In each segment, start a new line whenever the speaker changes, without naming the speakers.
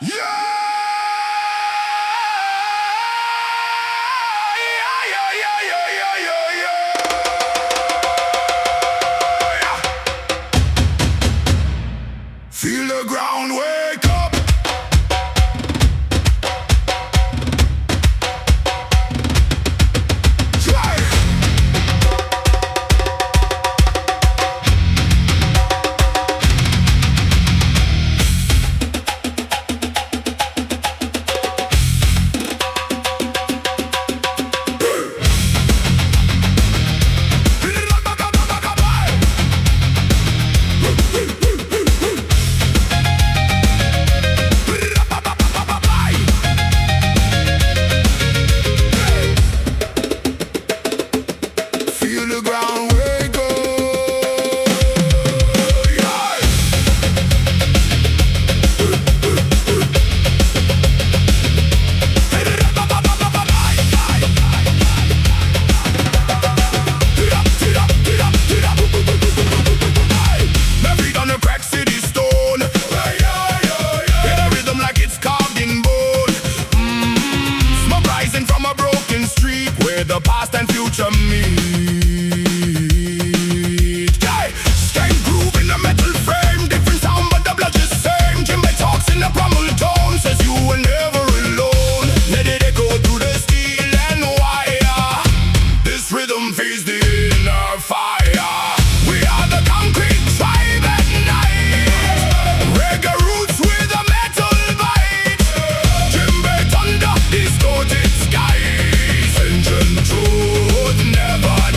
Feel the ground wake up. Feel the ground wake up. My feet on the crack city stone. In a rhythm like it's carved in bone. Smoke rising from a broken street where the past and future meet. Strength groove in a metal frame, different sound but the blood is same. Djembe talks in a primal tone, says you were never alone. Let it echo through the steel and wire. This rhythm feeds the inner fire. We are the concrete tribe at night. Reggae roots with a metal bite. Djembe thunder, distorted skies. Ancient truth never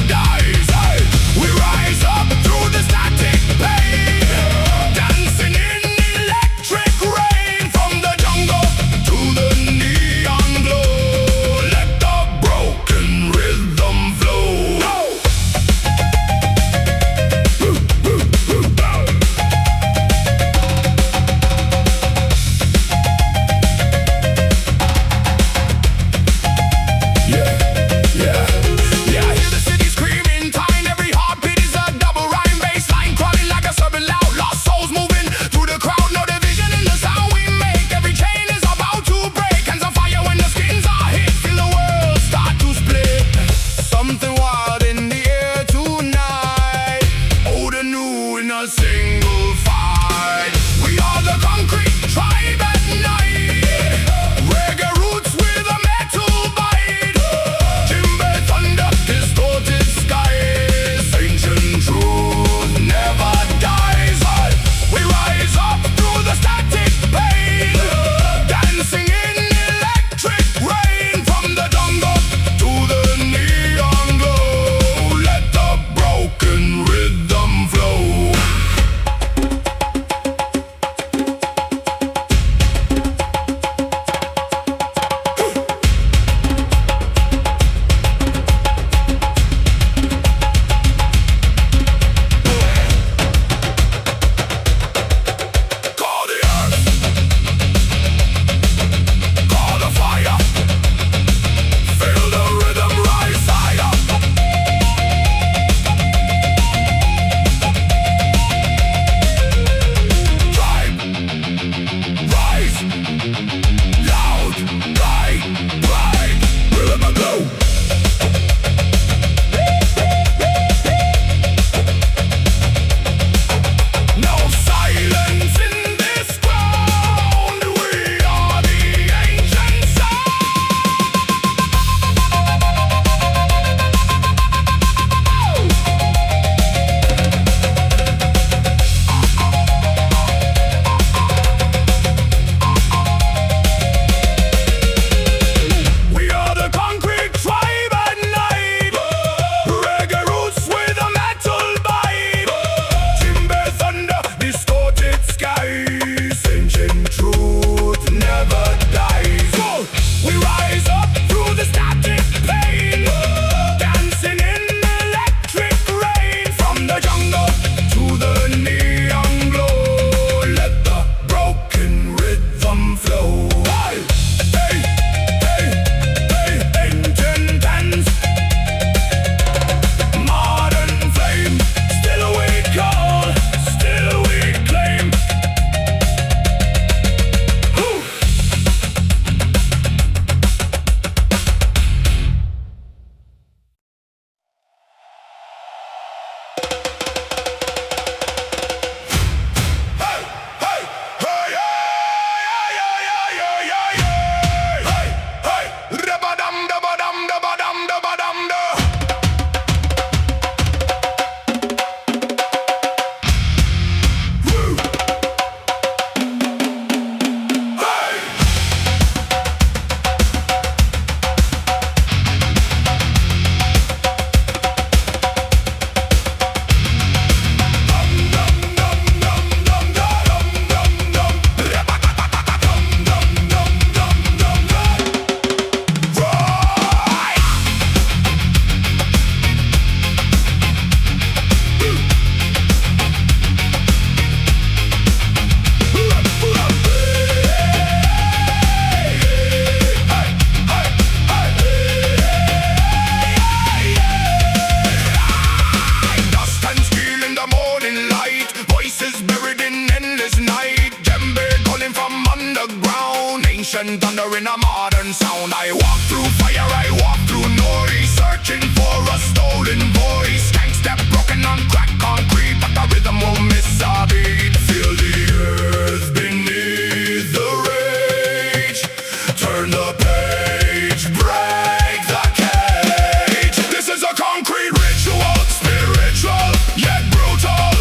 ocean thunder in a modern sound. I walk through fire, I walk through noise, searching for a stolen voice. Skank step broken on cracked concrete, but the rhythm won't miss a beat. Feel the earth beneath the rage. Turn the page, break the cage. This is a concrete ritual, spiritual yet brutal.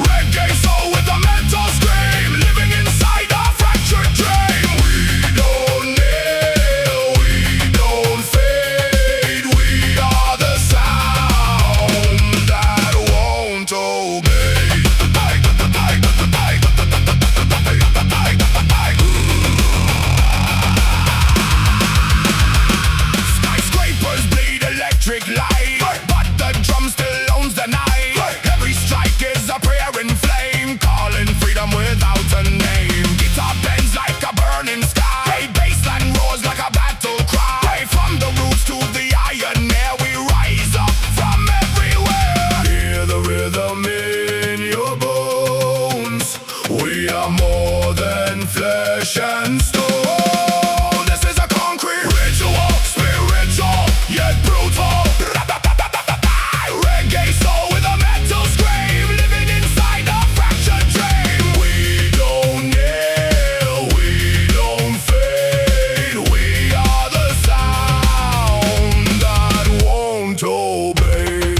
Reggae soul with a mental scream, living inside a fractured dream. We don't kneel, we don't fade. We are the sound that won't obey. Skyscrapers bleed electric light, but the drum still owns the night. Every strike is a prayer in flame, calling freedom without a name. Guitar bends like a burning sky, bassline roars like a battle cry. From the roots to the iron air, we rise up from everywhere. Hear the rhythm in your bones. We are more than flesh and stone. This is a concrete ritual, spiritual yet brutal. Reggae soul with a mental scream, living inside a fractured dream. We don't kneel, we don't fade. We are the sound that won't obey.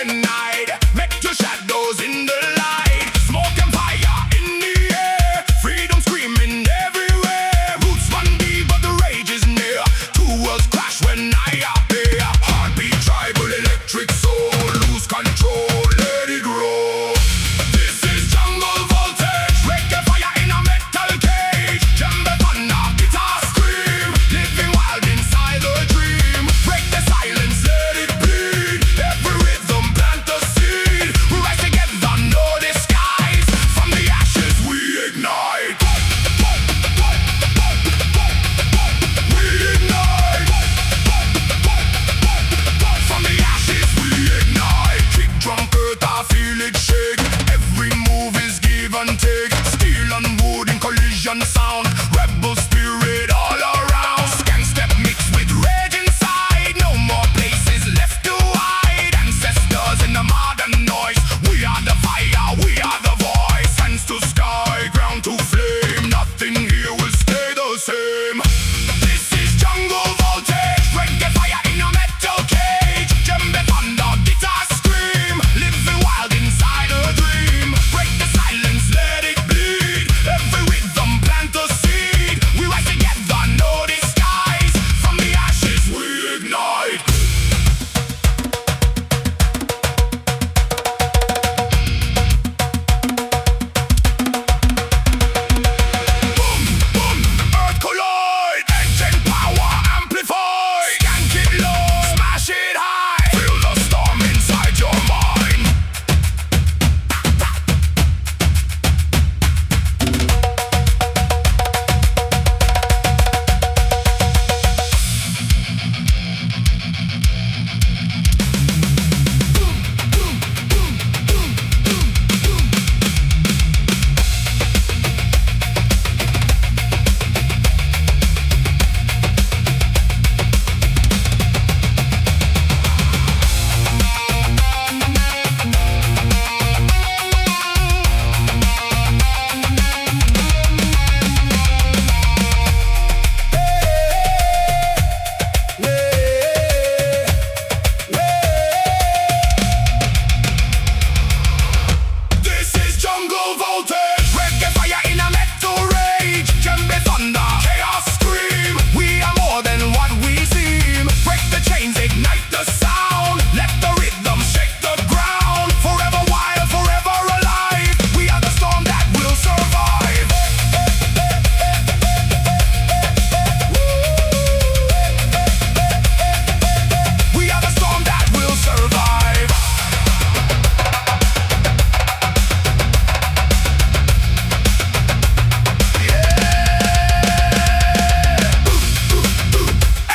night. Make your shadows in the light. Smoke and fire in the air. Freedom screaming everywhere. Roots run deep, but the rage is near. Two worlds clash when I appear. Heartbeat, tribal, electric soul. Lose control, let it roll. This is jungle voltage. Reggae fire in a metal cage. Djembe thunder, guitar scream. Living wild inside a dream. Break the silence, let it bleed. Every rhythm plant a seed. We rise together, no disguise. From the ashes we ignite. We ignite. From the ashes we ignite. Kick drum earth, I feel it shake. Every move is give and take. Steel and wood in collision sound. Rebel spirit all around. Scan step mixed with rage inside. No more places left to hide. Ancestors in the modern noise. We are the fire, we are the voice. Hands to sky, ground to flame. Nothing here will stay the same. This is jungle voltage. Reggae fire in a metal cage. Djembe thunder, guitar scream. Living wild inside a dream. Break the silence, let it bleed. Every rhythm plant a seed. We rise together, no disguise. From the ashes we ignite. Boom, boom, earth collide. Engine power amplified. Skank it low, smash it high. Feel the storm inside your mind. This is jungle voltage. Reggae fire in a metal rage. Djembe thunder, chaos scream. We are more than what we seem. Break the chains, ignite the sound. Let the rhythm shake the ground. Forever wild, forever alive. We are the storm that will survive. We are the storm that will survive.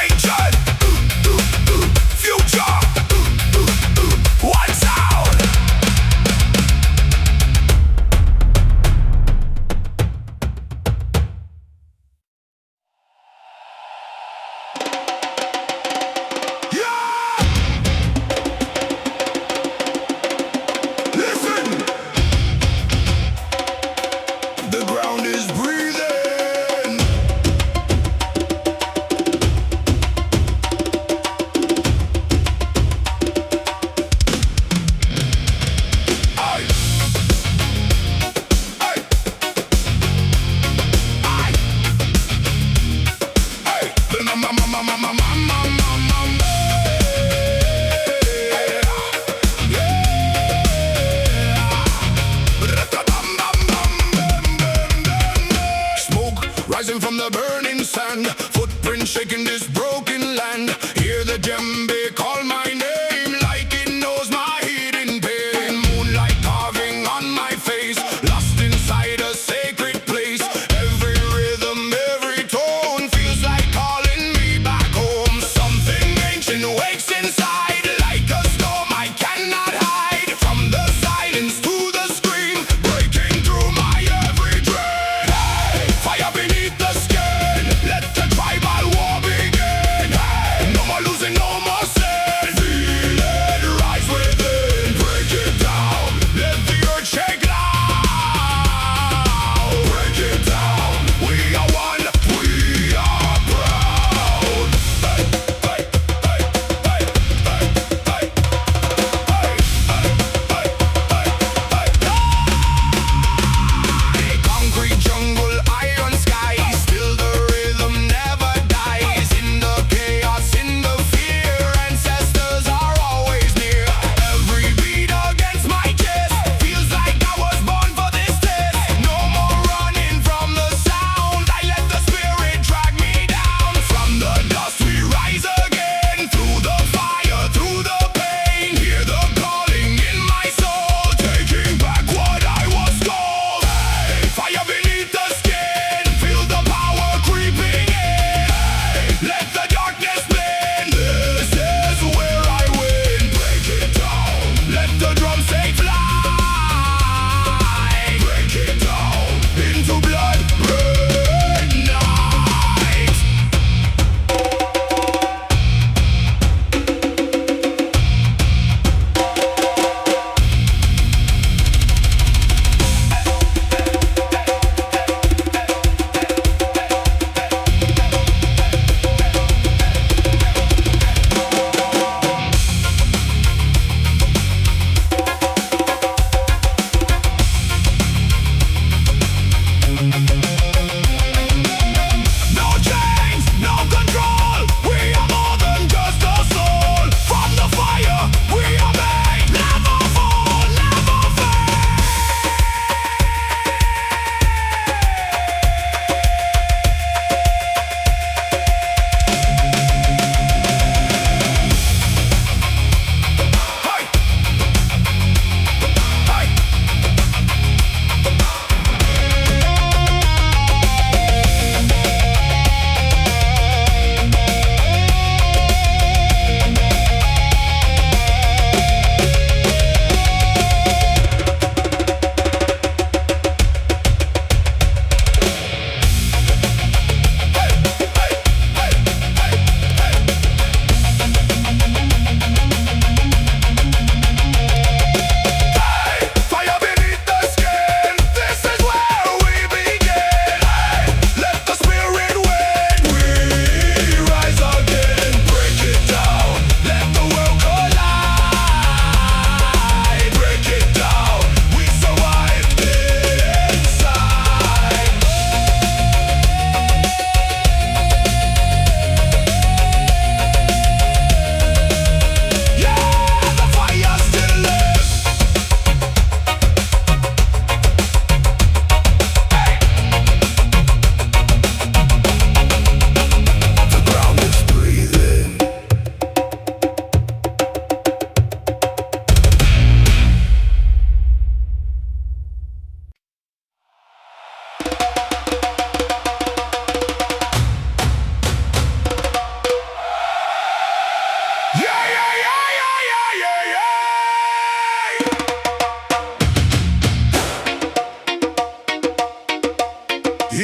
Ancient, future, one sound. Yeah! Listen! The ground is breathing. Aye. Aye. Aye. Aye. Smoke rising from the burning sand. Footprints shaking this broken land. Hear the djembe call my name like it knows my hidden pain. Moonlight carving on my face. Lost inside a sacred place. Every rhythm, every tone feels like calling me back home. Something ancient wakes inside. Like a storm I cannot hide. From the silence to the scream. Breaking through my every dream. Hey, fire beneath the skin. Let the tribal war begin. Hey, no more losing, no more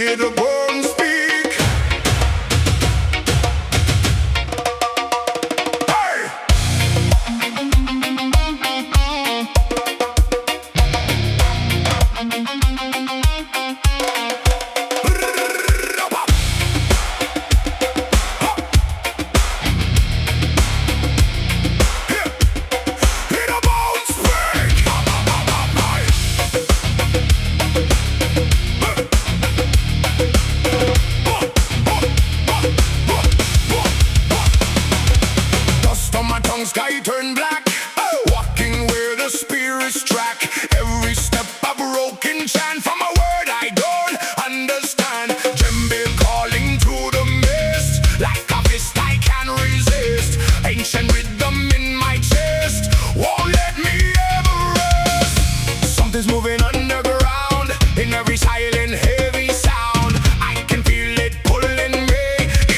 hear the bones speak. Hey! Hear the bones speak. Dust on my tongue, sky turn black. Walking where the spirits track. Every step a broken chant from a word I don't understand. Djembe calling through the mist. Like a fist I can resist. Ancient rhythm in my chest won't let me ever rest. Something's moving underground in every silent heavy sound. I can feel it pulling me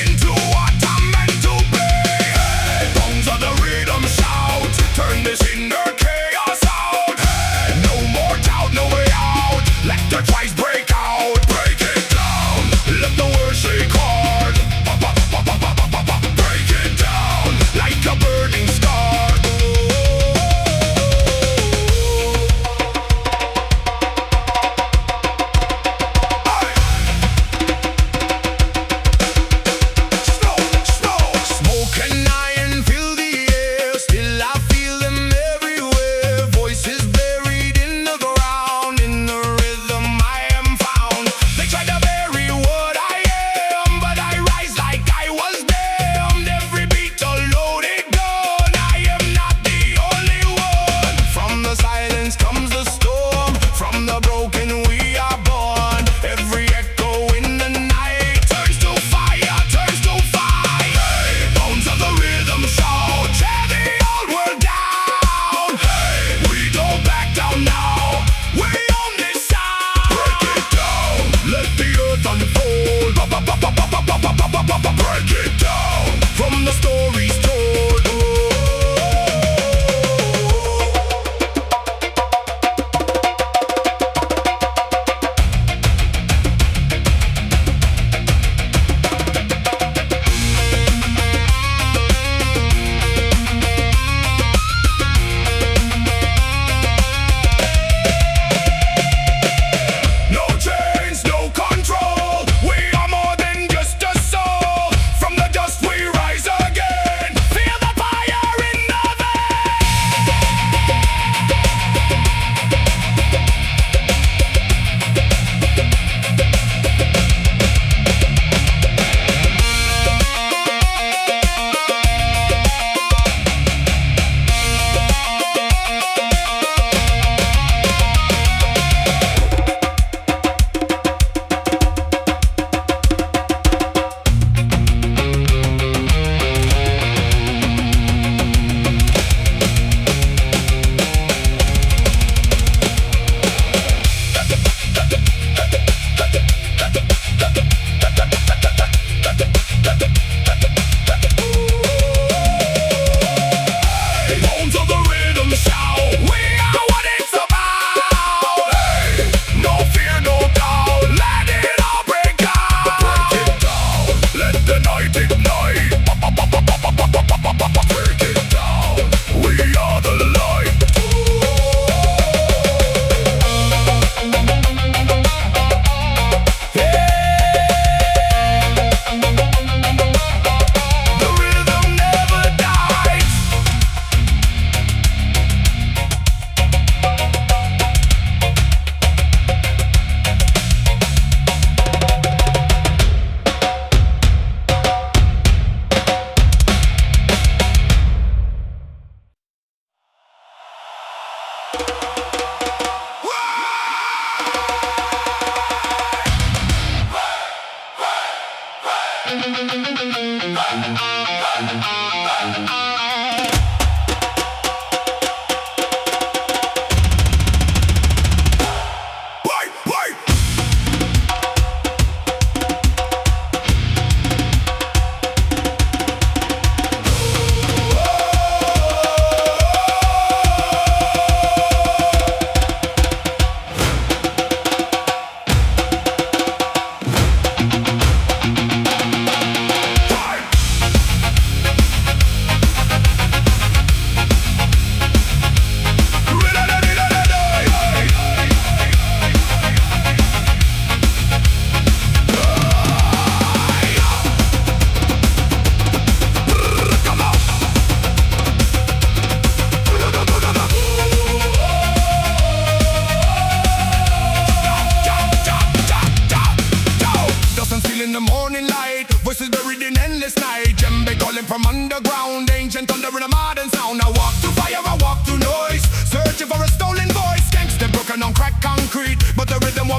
into what I'm meant to be. Tongues of the rhythm shout, turn this inner chaos out. No more doubt, no way out. Let the twice break out, break it down. Let the word shake hard. Break it down like a burning star.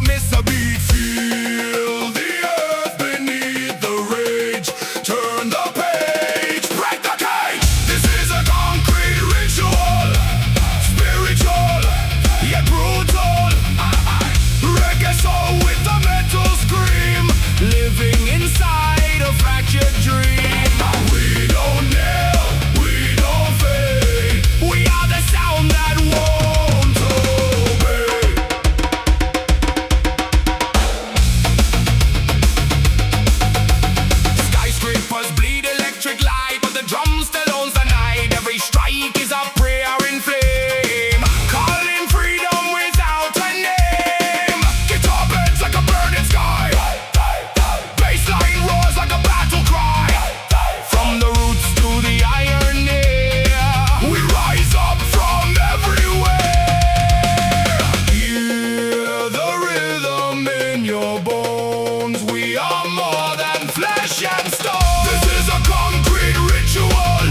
don't miss a beat. Feel the earth beneath the rage. Turn the page, break the cage. This is a concrete ritual, spiritual yet brutal. Reggae soul with a metal scream, living inside a fractured dream. We don't kneel, we don't fade. We are the sound that won't obey. Skyscrapers bleed electric light, but the drum still owns the night. Every strike is a prayer in flame, calling freedom without a name. Guitar bends like a burning sky, bassline roars like a battle cry. From the roots to the iron ear, we rise up from everywhere. Hear the rhythm in your bones. We are more than flesh and stone. This is a concrete ritual,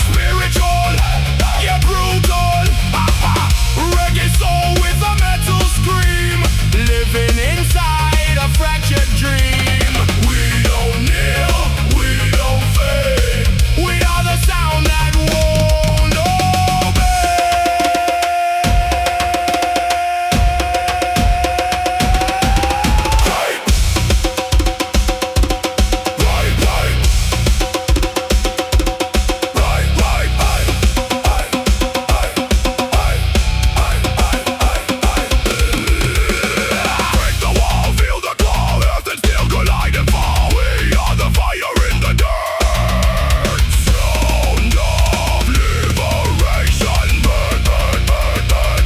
spiritual yet brutal. Reggae soul with a metal scream, living inside a fractured dream. We don't kneel, we don't fade. We are the sound that won't obey. Break the wall, feel the claw, earth and steel collide and fall. We are the fire in the dirt. Sound of liberation, burn, burn, burn, burn.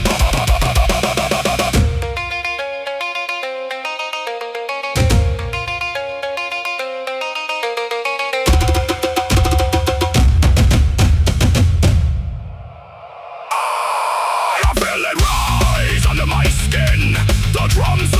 I feel it rise under my skin. The drums